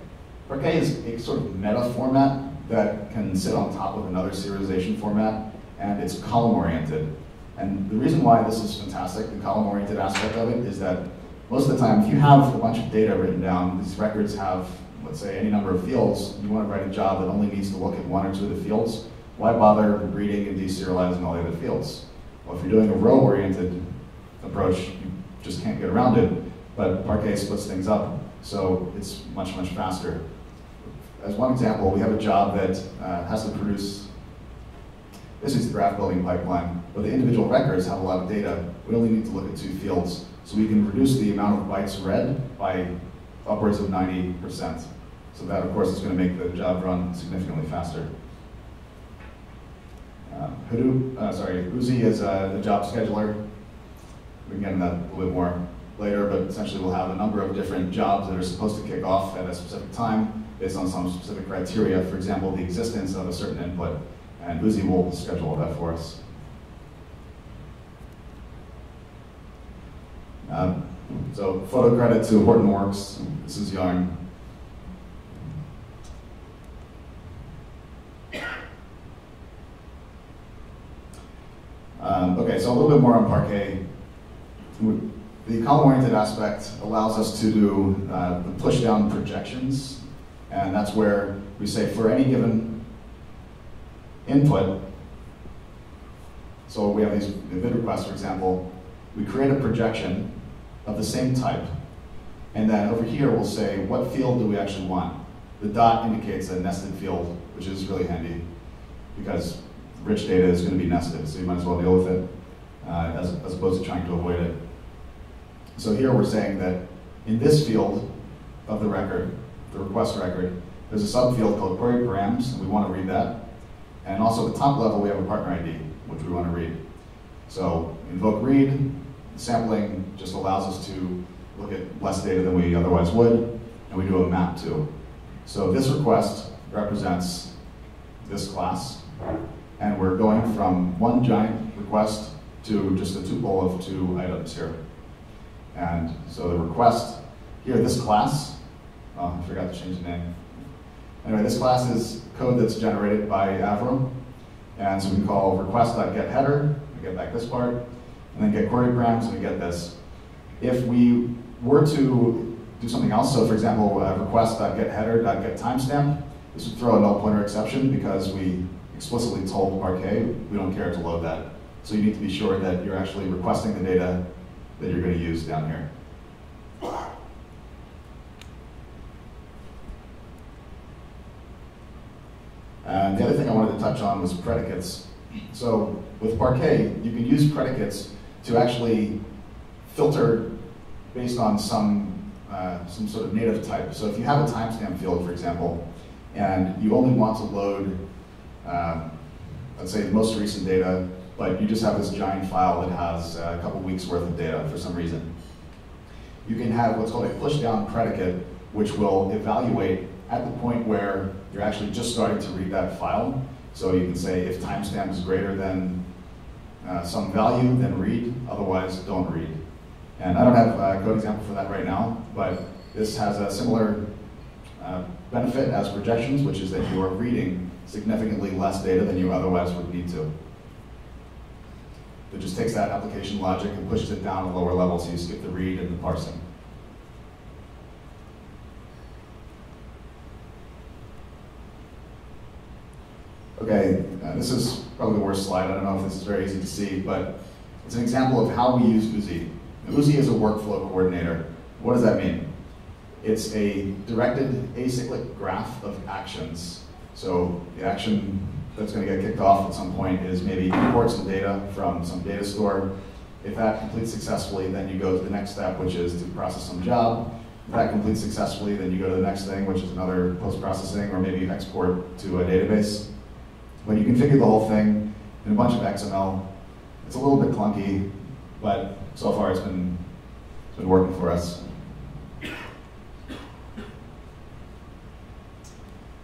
Parquet is a sort of meta format that can sit on top of another serialization format, and it's column-oriented. And the reason why this is fantastic, the column-oriented aspect of it, is that most of the time, if you have a bunch of data written down, these records have, let's say, any number of fields, you want to write a job that only needs to look at one or two of the fields, why bother reading and deserializing all the other fields? Well, if you're doing a row-oriented approach, you just can't get around it, but Parquet splits things up, so it's much, much faster. As one example, we have a job that has to produce, this is the graph building pipeline, but the individual records have a lot of data. We only need to look at two fields. So we can reduce the amount of bytes read by upwards of 90%. So that, of course, is going to make the job run significantly faster. Uzi is the job scheduler. We can get into that a little bit more later, but essentially we'll have a number of different jobs that are supposed to kick off at a specific time based on some specific criteria, for example, the existence of a certain input, and Uzi will schedule all that for us. So photo credit to Hortonworks. This is Yarn. Okay, so a little bit more on Parquet. The column-oriented aspect allows us to do the push-down projections, and that's where we say for any given input, so we have these vid requests, for example, we create a projection of the same type, and then over here we'll say what field do we actually want. The dot indicates a nested field, which is really handy because rich data is going to be nested, so you might as well deal with it as opposed to trying to avoid it. So here we're saying that in this field of the record, the request record, there's a subfield called query params, and we want to read that. And also at the top level, we have a partner ID, which we want to read. So invoke read, sampling just allows us to look at less data than we otherwise would, and we do a map too. So this request represents this class, and we're going from one giant request to just a tuple of 2 items here. And so the request, here this class, I forgot to change the name. Anyway, this class is code that's generated by Avro. And so we call request.getHeader, we get back this part, and then get query params, and we get this. If we were to do something else, so for example, request.getHeader.getTimestamp, this would throw a null pointer exception because we explicitly told Parquet we don't care to load that. So you need to be sure that you're actually requesting the data that you're going to use down here. And the other thing I wanted to touch on was predicates. So with Parquet, you can use predicates to actually filter based on some sort of native type. So if you have a timestamp field, for example, and you only want to load, let's say, the most recent data, but you just have this giant file that has a couple weeks worth of data for some reason, you can have what's called a push-down predicate, which will evaluate at the point where you're actually just starting to read that file. So you can say if timestamp is greater than some value, then read, otherwise don't read. And I don't have a code example for that right now, but this has a similar benefit as projections, which is that you are reading significantly less data than you otherwise would need to. It just takes that application logic and pushes it down a lower level, so you skip the read and the parsing. Okay, this is probably the worst slide. I don't know if this is very easy to see, but it's an example of how we use Uzi. Now, Uzi is a workflow coordinator. What does that mean? It's a directed acyclic graph of actions. So the action that's going to get kicked off at some point is maybe import some data from some data store. If that completes successfully, then you go to the next step, which is to process some job. If that completes successfully, then you go to the next thing, which is another post-processing, or maybe export to a database. But you configure the whole thing in a bunch of XML. It's a little bit clunky, but so far it's been working for us.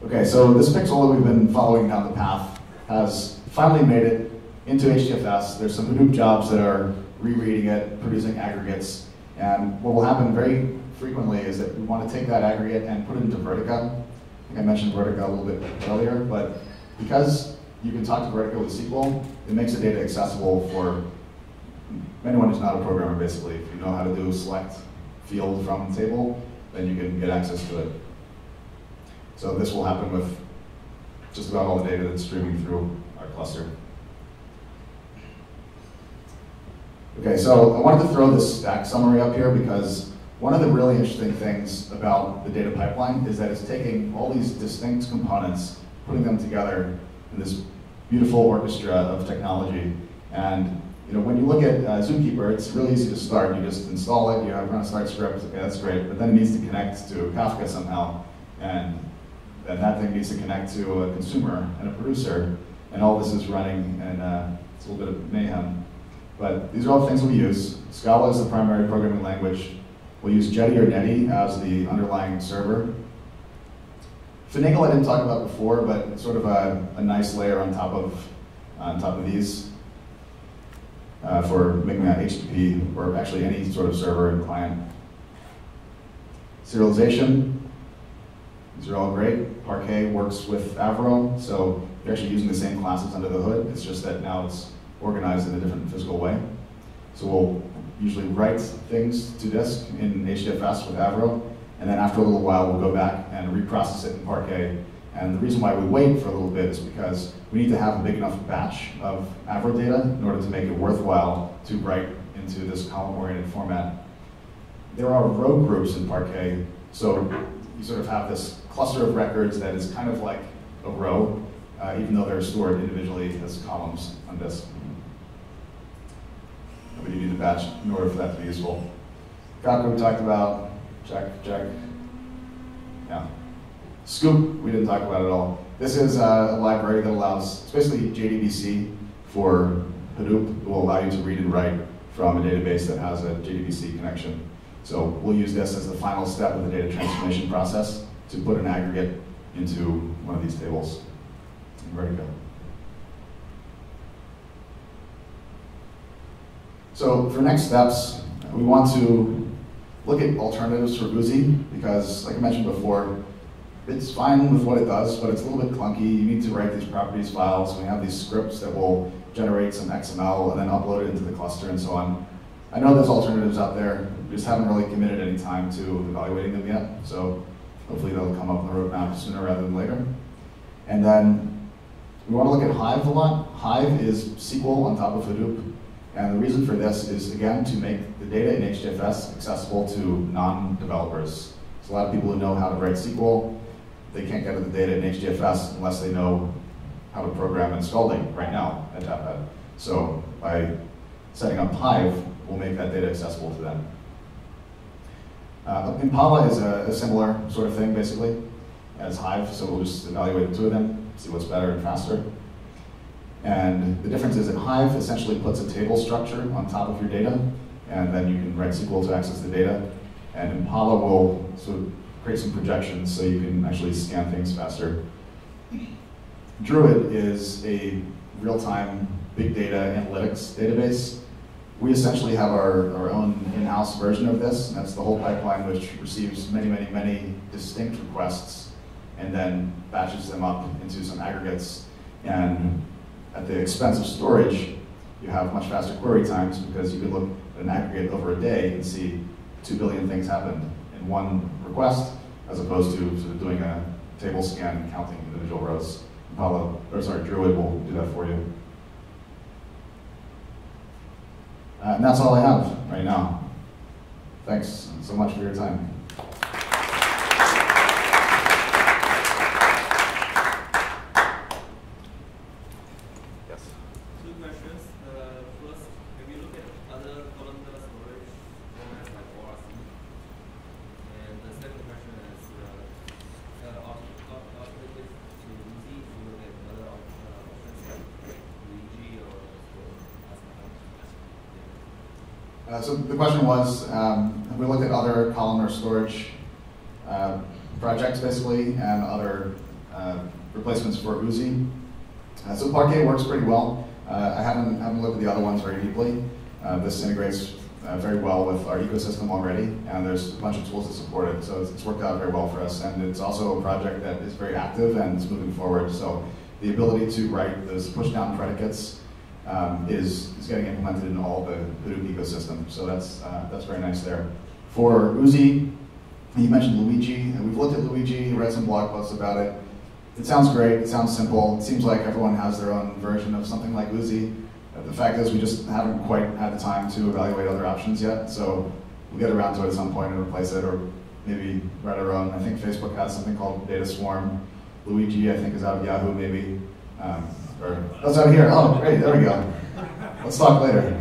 Okay, so this pixel that we've been following down the path has finally made it into HDFS. There's some Hadoop jobs that are rereading it, producing aggregates. And what will happen very frequently is that we want to take that aggregate and put it into Vertica. I think I mentioned Vertica a little bit earlier, but because you can talk to Vertica with SQL, it makes the data accessible for anyone who's not a programmer, basically. If you know how to do select field from table, then you can get access to it. So this will happen with just about all the data that's streaming through our cluster. Okay, so I wanted to throw this stack summary up here because one of the really interesting things about the data pipeline is that it's taking all these distinct components, putting them together in this beautiful orchestra of technology. And when you look at Zookeeper, it's really easy to start. You just install it, you run a start script, okay, that's great, but then it needs to connect to Kafka somehow. And that thing needs to connect to a consumer and a producer, and all this is running, and it's a little bit of mayhem. But these are all the things we use. Scala is the primary programming language. We'll use Jetty or Netty as the underlying server. Finagle I didn't talk about before, but it's sort of a nice layer on top of these for making that HTTP, or actually any sort of server and client. Serialization. These are all great. Parquet works with Avro, so you're actually using the same classes under the hood. It's just that now it's organized in a different physical way. So we'll usually write things to disk in HDFS with Avro, and then after a little while we'll go back and reprocess it in Parquet. And the reason why we wait for a little bit is because we need to have a big enough batch of Avro data in order to make it worthwhile to write into this column-oriented format. There are row groups in Parquet, so you sort of have this cluster of records that is kind of like a row, even though they're stored individually as columns on disk. But you need a batch in order for that to be useful. Kafka we talked about, check, check. Yeah. Scoop, we didn't talk about at all. This is a library that allows, it's basically JDBC for Hadoop. It will allow you to read and write from a database that has a JDBC connection. So we'll use this as the final step of the data transformation process to put an aggregate into one of these tables. And ready to go. So for next steps, we want to look at alternatives for Oozie because, like I mentioned before, it's fine with what it does, but it's a little bit clunky. You need to write these properties files. We have these scripts that will generate some XML and then upload it into the cluster and so on. I know there's alternatives out there. We just haven't really committed any time to evaluating them yet. So hopefully they'll come up on the roadmap sooner rather than later. And then we want to look at Hive a lot. Hive is SQL on top of Hadoop. And the reason for this is, again, to make the data in HDFS accessible to non-developers. So a lot of people who know how to write SQL, they can't get at the data in HDFS unless they know how to program in Scalding right now at Tapad. So by setting up Hive, we'll make that data accessible to them. Impala is a similar sort of thing, basically, as Hive. So we'll just evaluate the two of them, see what's better and faster. And the difference is that Hive essentially puts a table structure on top of your data, and then you can write SQL to access the data. And Impala will sort of create some projections so you can actually scan things faster. Druid is a real-time big data analytics database. We essentially have our own in-house version of this, and that's the whole pipeline which receives many, many, many distinct requests and then batches them up into some aggregates. And at the expense of storage, you have much faster query times because you can look at an aggregate over a day and see 2 billion things happened in one request, as opposed to sort of doing a table scan and counting individual rows. Druid will do that for you. And that's all I have right now. Thanks so much for your time. Yes? Two questions. First, have you looked at other columnar storage formats like ORC? And the second question is, alternatives to Oozie, if you look at other options like Luigi or So the question was, have we looked at other columnar storage projects, basically, and other replacements for Oozie? So Parquet works pretty well. I haven't looked at the other ones very deeply. This integrates very well with our ecosystem already, and there's a bunch of tools that support it. So it's worked out very well for us, and it's also a project that is very active and it's moving forward. So the ability to write those push-down predicates is getting implemented in all the Hadoop ecosystem. So that's very nice there. For Oozie, you mentioned Luigi. We've looked at Luigi, read some blog posts about it. It sounds great, it sounds simple. It seems like everyone has their own version of something like Oozie. The fact is we just haven't quite had the time to evaluate other options yet. So we'll get around to it at some point and replace it, or maybe write our own. I think Facebook has something called Data Swarm. Luigi, I think, is out of Yahoo, maybe. That's out here. Oh, great, there we go. Let's talk later.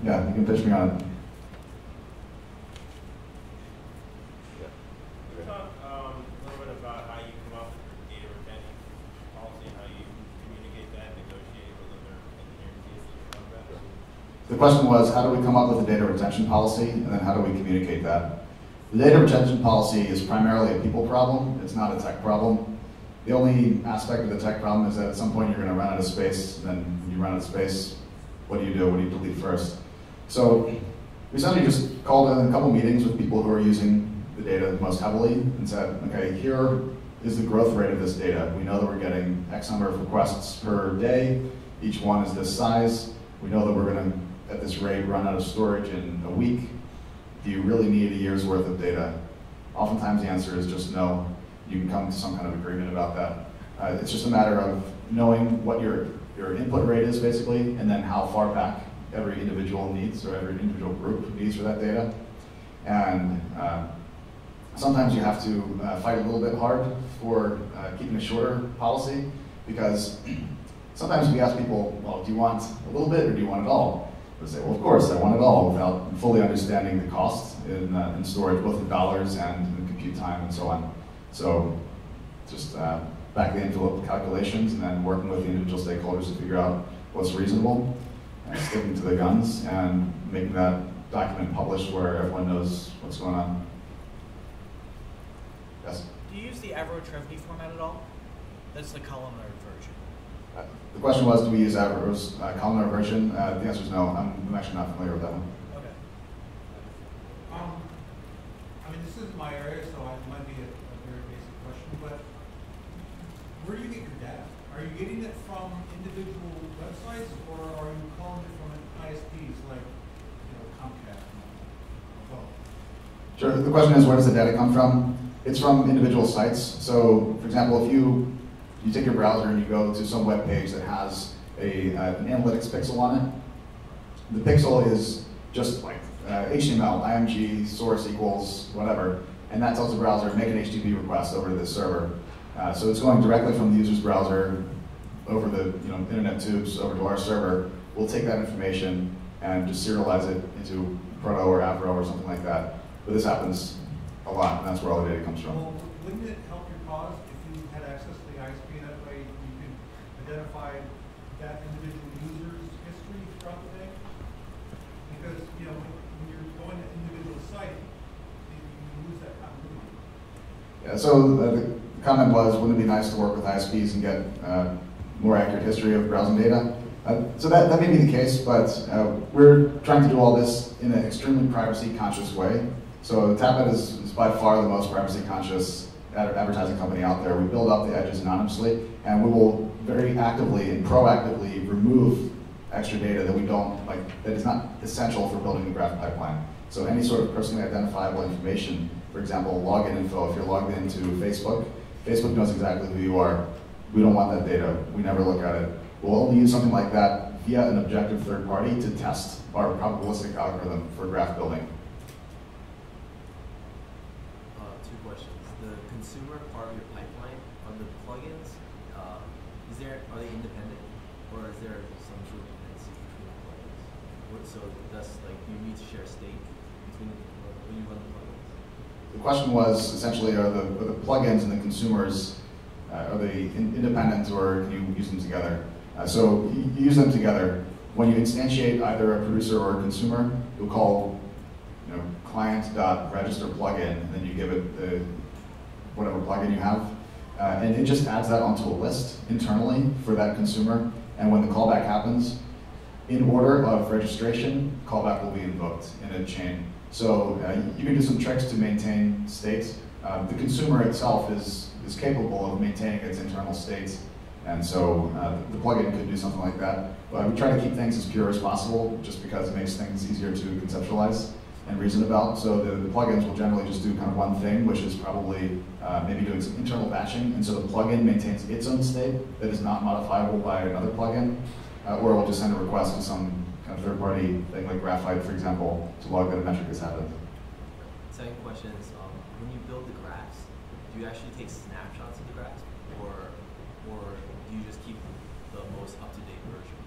Yeah, you can pitch me on it. Talk a little bit about how you come up with data retention policy, how you communicate that, negotiate with other engineering teams about that. The question was, how do we come up with a data retention policy, and then how do we communicate that? The data retention policy is primarily a people problem. It's not a tech problem. The only aspect of the tech problem is that at some point you're going to run out of space. Then when you run out of space, what do you do? What do you delete first? So we suddenly just called in a couple meetings with people who are using the data most heavily and said, okay, here is the growth rate of this data. We know that we're getting X number of requests per day. Each one is this size. We know that we're going to, at this rate, run out of storage in a week. Do you really need a year's worth of data? Oftentimes the answer is just no. You can come to some kind of agreement about that. It's just a matter of knowing what your input rate is, basically, and then how far back every individual needs, or every individual group needs for that data. And sometimes you have to fight a little bit hard for keeping a shorter policy, because sometimes we ask people, well, do you want a little bit or do you want it all? They say, well, of course, I want it all, without fully understanding the cost in storage, both in dollars and in compute time and so on. So just back the envelope calculations and then working with the individual stakeholders to figure out what's reasonable, and sticking to the guns, and making that document published where everyone knows what's going on. Yes? Do you use the Avro Trevney format at all? That's the columnar version. The question was, do we use Avro's columnar version? The answer is no. I'm actually not familiar with that one. Okay. I mean, this isn't my area, so it might be a very basic question, but where do you get your data? Are you getting it from individual websites, or are you calling it from ISPs like, Comcast? Sure. The question is, where does the data come from? It's from individual sites. So, for example, if you take your browser and you go to some web page that has an analytics pixel on it, the pixel is just like HTML, IMG, source equals whatever, and that tells the browser, make an HTTP request over to this server. So it's going directly from the user's browser over the internet tubes over to our server. We'll take that information and just serialize it into Proto or Avro or something like that. But this happens a lot, and that's where all the data comes from. Well, wouldn't it help your cause if you had access to the ISP? That way you could identify that individual user's history throughout the day? Because, when you're going to individual site, you lose that continuity. Yeah, so the comment was, wouldn't it be nice to work with ISPs and get more accurate history of browsing data? So that may be the case, but we're trying to do all this in an extremely privacy-conscious way. So Tapad is by far the most privacy-conscious advertising company out there. We build up the edges anonymously, and we will very actively and proactively remove extra data that we don't like, that is not essential for building the graph pipeline. So any sort of personally identifiable information, for example, login info. If you're logged into Facebook, Facebook knows exactly who you are. We don't want that data. We never look at it. We'll only use something like that via an objective third party to test our probabilistic algorithm for graph building. Two questions. The consumer part of your pipeline, are the plugins, are they independent, or is there some sort of dependency between the plugins? So that's like you need to share state between when you run the plugins. The question was essentially, are the plugins and the consumers, are they independent, or can you use them together? So you use them together. When you instantiate either a producer or a consumer, you'll call client.register plugin, and then you give it the whatever plugin you have. And it just adds that onto a list internally for that consumer. And when the callback happens, in order of registration, callback will be invoked in a chain. So you can do some tricks to maintain state. The consumer itself is capable of maintaining its internal state. And so the plugin could do something like that. But we try to keep things as pure as possible, just because it makes things easier to conceptualize and reason about. So the plugins will generally just do kind of one thing, which is probably maybe doing some internal batching. And so the plugin maintains its own state that is not modifiable by another plugin. Or it will just send a request to some kind of third-party thing like Graphite, for example, to log that a metric has happened. Second question is, when you build the graphs, do you actually take snapshots of the graphs, or do you just keep the most up-to-date version?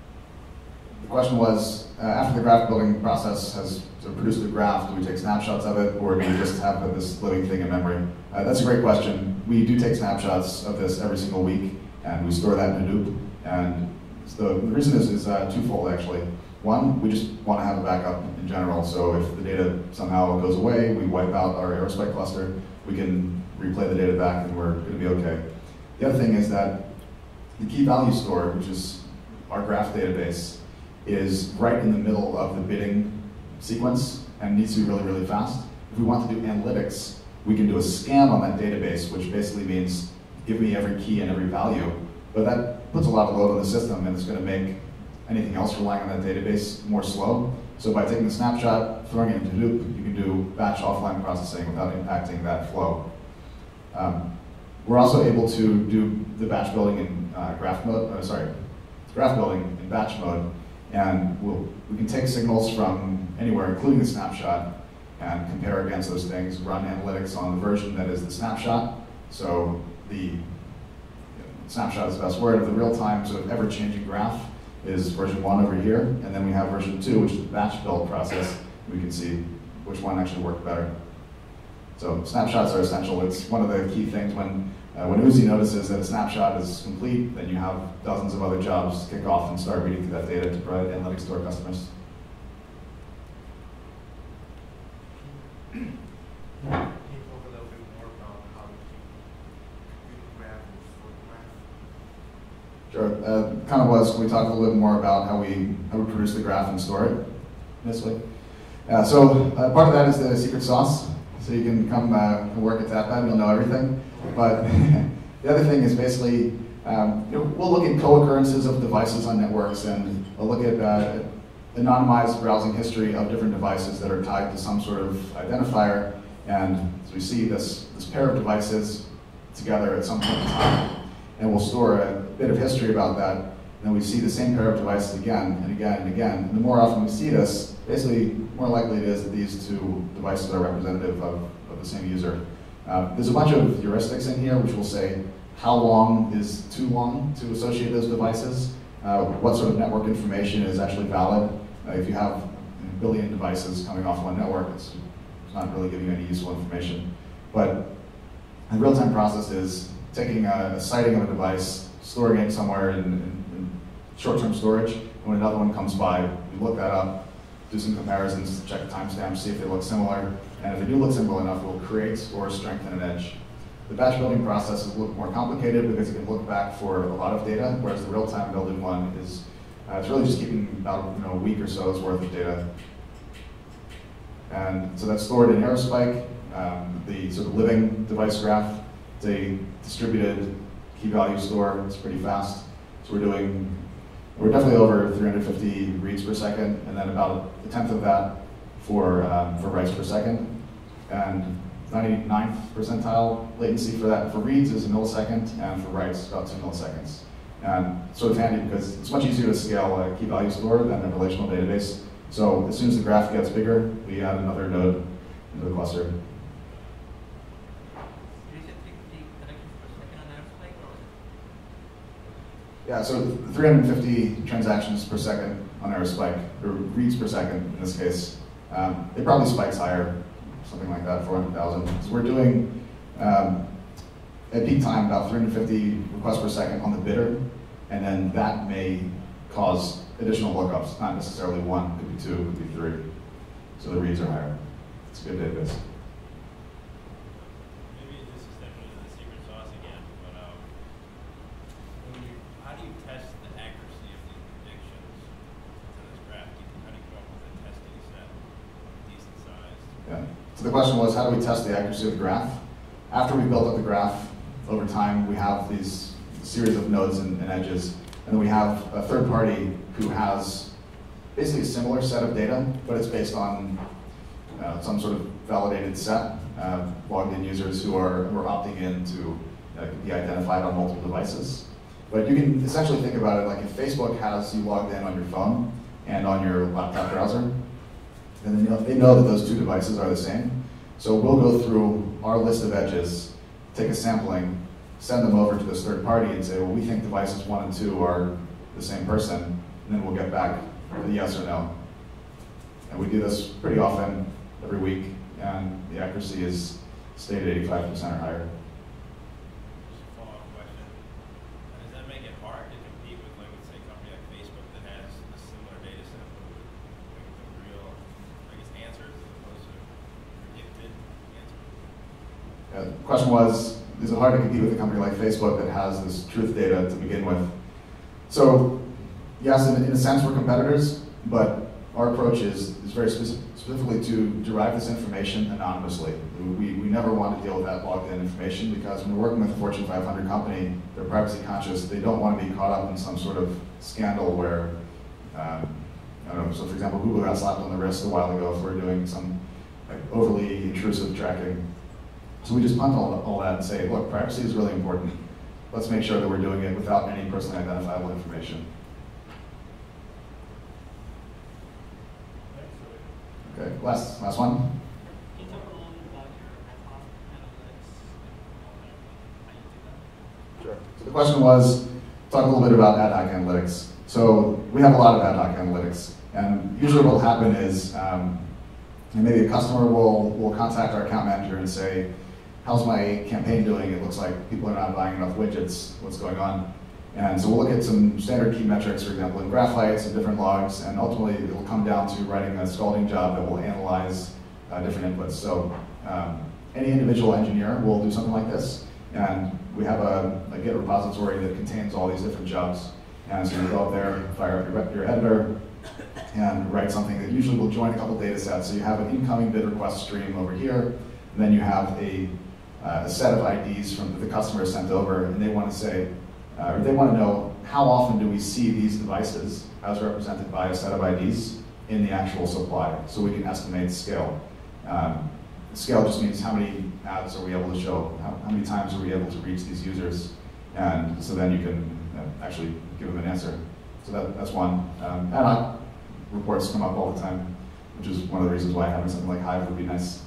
The question was, after the graph building process has produced the graph, do we take snapshots of it, or do we just have this living thing in memory? That's a great question. We do take snapshots of this every single week, and we store that in Hadoop. And the reason is twofold, actually. One, we just want to have a backup in general, so if the data somehow goes away, we wipe out our Aerospike cluster, we can replay the data back and we're going to be okay. The other thing is that the key value store, which is our graph database, is right in the middle of the bidding sequence and needs to be really, really fast. If we want to do analytics, we can do a scan on that database, which basically means give me every key and every value. But that puts a lot of load on the system, and it's going to make anything else relying on that database more slow. So by taking a snapshot, throwing it into Hadoop, you can do batch offline processing without impacting that flow. We're also able to do the batch building in graph building in batch mode, and we can take signals from anywhere, including the snapshot, and compare against those things, run analytics on the version that is the snapshot. So the snapshot is the best word of the real-time sort of ever-changing graph is version 1 over here, and then we have version 2, which is the batch build process. We can see which one actually worked better. So snapshots are essential. It's one of the key things when Uzi notices that a snapshot is complete, then you have dozens of other jobs kick off and start reading through that data to provide analytics to our customers. Can you talk a little bit more about how you compute graph and store graph? Sure. Kind of was, we talked a little bit more about how we produce the graph and store it, initially. So part of that is the secret sauce. So you can come work at Tapad, you'll know everything. But the other thing is basically, we'll look at co-occurrences of devices on networks, and we'll look at anonymized browsing history of different devices that are tied to some sort of identifier. And so we see this pair of devices together at some point in time, and we'll store a bit of history about that. And then we see the same pair of devices again and again and again. And the more often we see this, basically, more likely it is that these two devices are representative of the same user. There's a bunch of heuristics in here which will say how long is too long to associate those devices, what sort of network information is actually valid. If you have a billion devices coming off one network, it's not really giving you any useful information. But the real-time process is taking a sighting of a device, storing it somewhere in short-term storage, and when another one comes by, we look that up, do some comparisons, check the timestamps, see if they look similar, and if they do look similar enough, we'll create or strengthen an edge. The batch building process is a little more complicated because you can look back for a lot of data, whereas the real-time building one is it's really just keeping about a week or so's worth of data. And so that's stored in Aerospike, the sort of living device graph. It's a distributed key value store. It's pretty fast. So we're definitely over 350 reads per second, and then about a tenth of that for writes per second. And 99th percentile latency for that for reads is a millisecond, and for writes about 2 milliseconds. And sort of handy because it's much easier to scale a key value store than a relational database. So as soon as the graph gets bigger, we add another node into the cluster. Yeah, so 350 transactions per second on Aerospike, or reads per second in this case. It probably spikes higher, something like that, 400,000. So we're doing, at peak time, about 350 requests per second on the bidder, and then that may cause additional lookups, not necessarily one, could be 2, could be 3. So the reads are higher. It's a good database. Maybe this is definitely the secret sauce again, but how do you test the accuracy of these predictions to this graph? How do you come up with a testing set decent size? Yeah. So the question was, how do we test the accuracy of the graph? After we built up the graph, over time we have these series of nodes and edges, and then we have a third party who has basically a similar set of data, but it's based on some sort of validated set, logged in users who are opting in to be identified on multiple devices. But you can essentially think about it like if Facebook has you logged in on your phone and on your laptop browser, then they know that those two devices are the same. So we'll go through our list of edges, take a sampling, send them over to this third party and say, well, we think devices 1 and 2 are the same person, and then we'll get back the yes or no. And we do this pretty often, every week, and the accuracy is stated 85% or higher. Just a follow-up question. Does that make it hard to compete with, like, let's say, a company like Facebook that has a similar data set with real, I guess, answers as opposed to predicted answers? The question was, is it hard to compete with a company like Facebook that has this truth data to begin with? So, yes, in a sense we're competitors, but our approach is very specifically to derive this information anonymously. We never want to deal with that logged in information because when we're working with a Fortune 500 company, they're privacy conscious. They don't want to be caught up in some sort of scandal where, I don't know, so for example, Google got slapped on the wrist a while ago for doing some overly intrusive tracking. So we just punt all that and say, look, privacy is really important. Let's make sure that we're doing it without any personally identifiable information. Okay, last one. Can you talk a little bit about your ad hoc analytics and how you do that? Sure. So the question was, talk a little bit about ad hoc analytics. So we have a lot of ad hoc analytics, and usually what will happen is And maybe a customer will contact our account manager and say, how's my campaign doing? It looks like people are not buying enough widgets. What's going on? And so we'll look at some standard key metrics, for example, in Graphite, some different logs, and ultimately it'll come down to writing a Scalding job that will analyze different inputs. So any individual engineer will do something like this, and we have a Git repository that contains all these different jobs. And so you go up there, fire up your editor, and write something that usually will join a couple data sets. So you have an incoming bid request stream over here, and then you have a set of IDs from that the customer sent over, and they want to say, or they want to know how often do we see these devices as represented by a set of IDs in the actual supply, so we can estimate scale. Scale just means how many ads are we able to show, how many times are we able to reach these users, and so then you can actually give them an answer. So that's one. Ad hoc reports come up all the time, which is one of the reasons why having something like Hive would be nice.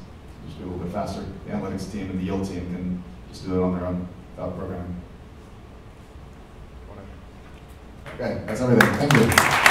Just be a little bit faster. The analytics team and the yield team can just do it on their own without programming. Okay, that's everything. Thank you.